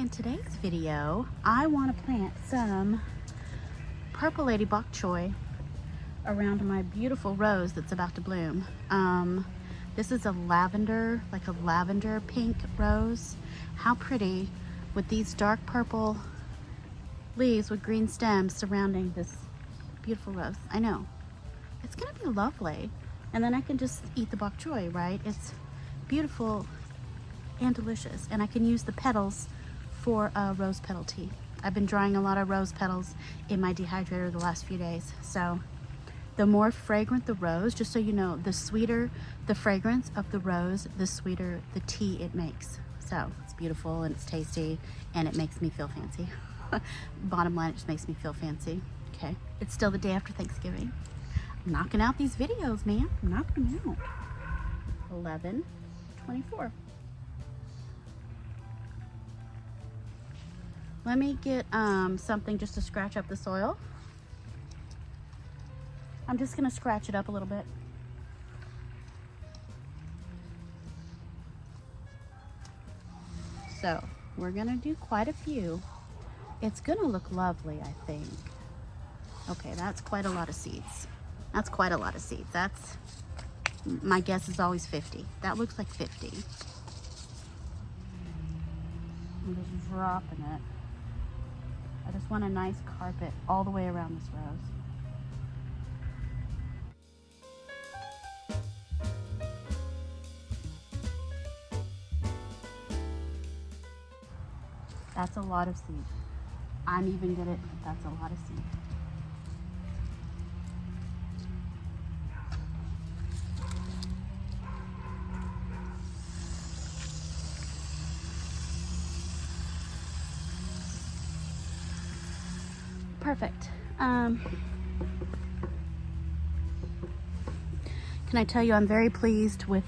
in today's video, I want to plant some purple lady bok choy around my beautiful rose that's about to bloom. This is a lavender, like a lavender pink rose. How pretty with these dark purple leaves with green stems surrounding this beautiful rose. I know. It's gonna be lovely. And then I can just eat the bok choy, right? It's beautiful and delicious. And I can use the petals for rose petal tea. I've been drying a lot of rose petals in my dehydrator the last few days. So the more fragrant the rose, just so you know, the sweeter the fragrance of the rose, the sweeter the tea it makes. So it's beautiful and it's tasty and it makes me feel fancy. Bottom line, it just makes me feel fancy. Okay, it's still the day after Thanksgiving. I'm knocking out these videos, man. I'm knocking them out. 11:24. Let me get something just to scratch up the soil. I'm just gonna scratch it up a little bit. So we're gonna do quite a few. It's gonna look lovely, I think. Okay, that's quite a lot of seeds. That's quite a lot of seeds. That's, my guess is always 50. That looks like 50. I'm just dropping it. I just want a nice carpet all the way around this rose. That's a lot of seed. I'm even good at, that's a lot of seed. Perfect. Can I tell you I'm very pleased with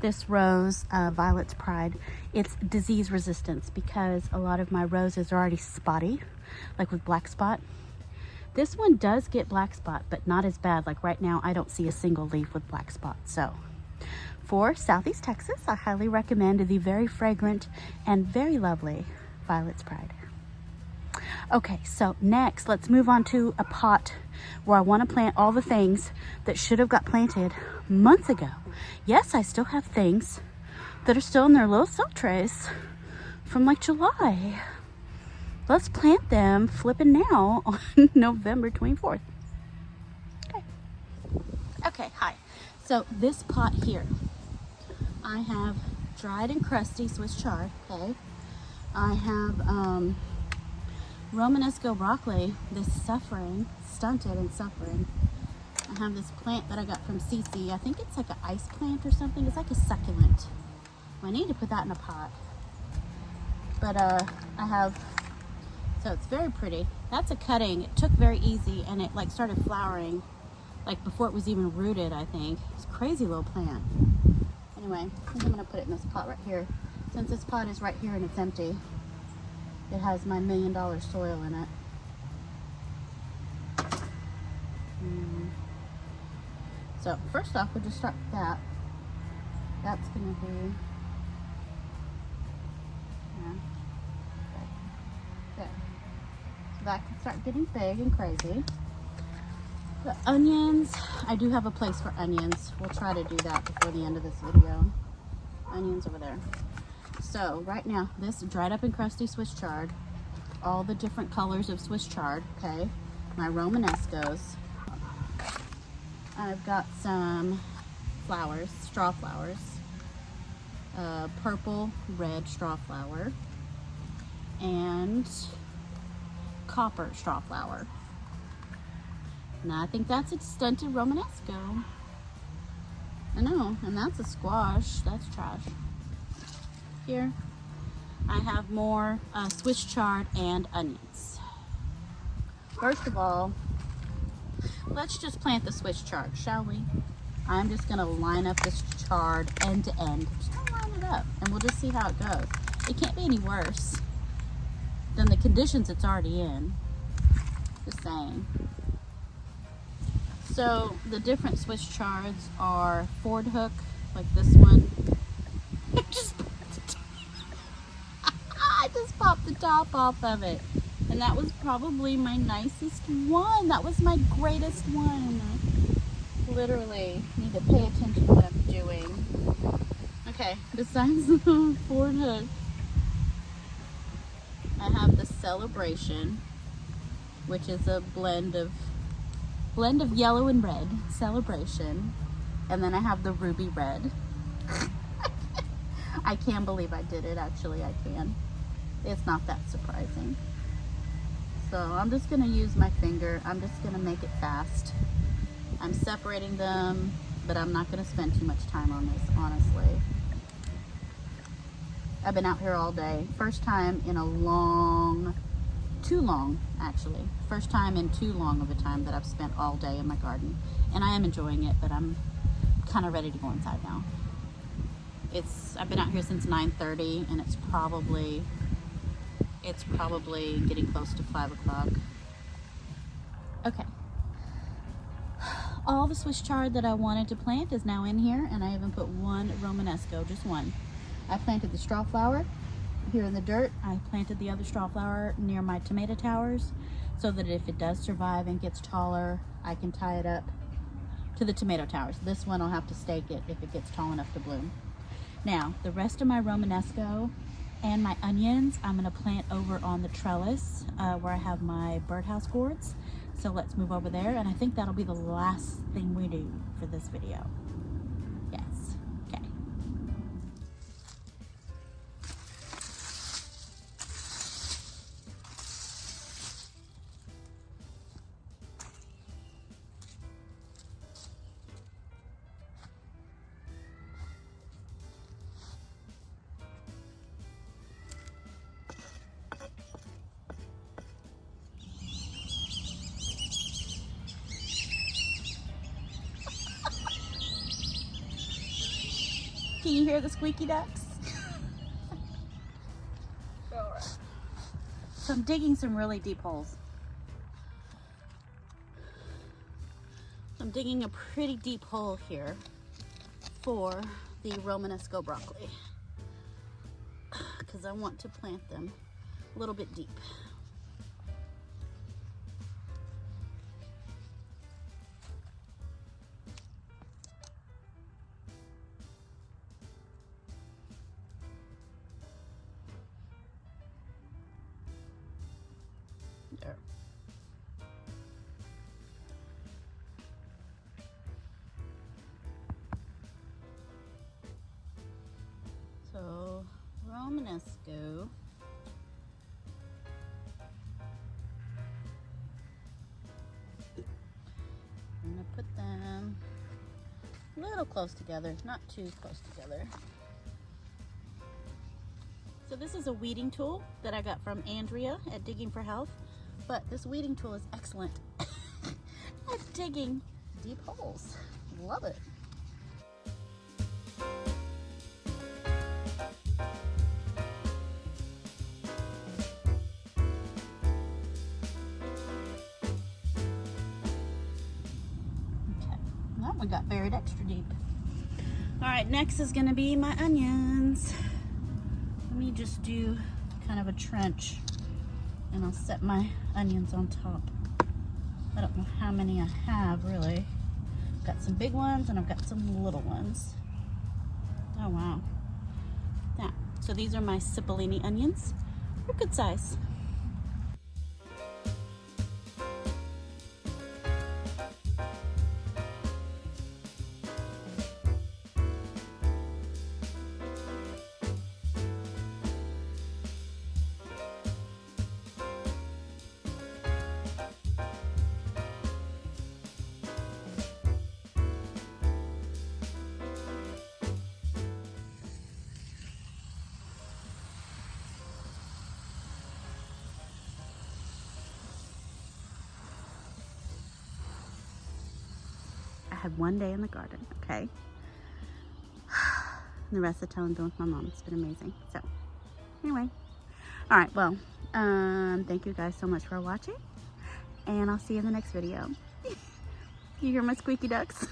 this rose, Violet's Pride. It's disease resistance because a lot of my roses are already spotty, like with black spot. This one does get black spot, but not as bad. Like right now, I don't see a single leaf with black spot. So for Southeast Texas, I highly recommend the very fragrant and very lovely Violet's Pride. Okay, so next let's move on to a pot where I want to plant all the things that should have got planted months ago. Yes, I still have things that are still in their little soil trays from like July. Let's plant them flipping now on November 24th. Okay, hi. So this pot here, I have dried and crusty Swiss chard, okay? I have Romanesco broccoli, this stunted and suffering. I have this plant that I got from Cece. I think it's like an ice plant or something. It's like a succulent. I need to put that in a pot. But I have, so it's very pretty. That's a cutting. It took very easy and it like started flowering like before it was even rooted, I think. It's a crazy little plant. Anyway, I think I'm gonna put it in this pot right here. Since this pot is right here and it's empty, it has my $1 million soil in it. So first off, we'll just start with that. That's gonna be, yeah, there. So that can start getting big and crazy. The onions, I do have a place for onions. We'll try to do that before the end of this video. Onions over there. So right now, this dried up and crusty Swiss chard, all the different colors of Swiss chard, okay? My Romanescos. I've got some flowers, straw flowers, purple, red straw flower, and copper straw flower. Now I think that's a stunted Romanesco. I know, and that's a squash. That's trash. Here, I have more Swiss chard and onions. First of all, let's just plant the Swiss chard, shall we? I'm just gonna line up this chard end to end. Just gonna line it up and we'll just see how it goes. It can't be any worse than the conditions it's already in. Just saying. So the different Swiss chards are Ford hook, like this one. Just top off of it. And that was probably my nicest one. That was my greatest one. Literally need to pay attention to what I'm doing. Okay, besides the forward hook, I have the Celebration, which is a blend of yellow and red. Celebration. And then I have the Ruby Red. I can't believe I did it. Actually, I can. It's not that surprising. So I'm just going to use my finger. I'm just going to make it fast. I'm separating them, but I'm not going to spend too much time on this, honestly. I've been out here all day. First time in a long, too long actually. First time in too long of a time that I've spent all day in my garden. And I am enjoying it, but I'm kind of ready to go inside now. I've been out here since 9:30 and it's probably getting close to 5 o'clock. Okay. All the Swiss chard that I wanted to plant is now in here, and I even put one Romanesco, just one. I planted the straw flower here in the dirt. I planted the other straw flower near my tomato towers so that if it does survive and gets taller, I can tie it up to the tomato towers. This one I'll have to stake it if it gets tall enough to bloom. Now, the rest of my Romanesco and my onions, I'm going to plant over on the trellis where I have my birdhouse gourds. So let's move over there, and I think that'll be the last thing we do for this video. Yes. Okay. Can you hear the squeaky ducks? Alright. So I'm digging some really deep holes. I'm digging a pretty deep hole here for the Romanesco broccoli because I want to plant them a little bit deep. There. So, Romanesco. I'm going to put them a little close together, not too close together. So this is a weeding tool that I got from Andrea at Digging for Health, but this weeding tool is excellent at digging deep holes. Love it. Okay, that one got buried extra deep. All right, next is gonna be my onions. Let me just do kind of a trench and I'll set my onions on top. I don't know how many I have really. I've got some big ones and I've got some little ones. Oh wow. Yeah. So these are my Cipollini onions. They're good size. I had one day in the garden, okay? And the rest of the time been with my mom. It's been amazing. So, anyway. All right, well, thank you guys so much for watching. And I'll see you in the next video. You hear my squeaky ducks?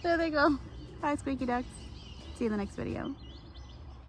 There they go. Hi, squeaky ducks. See you in the next video.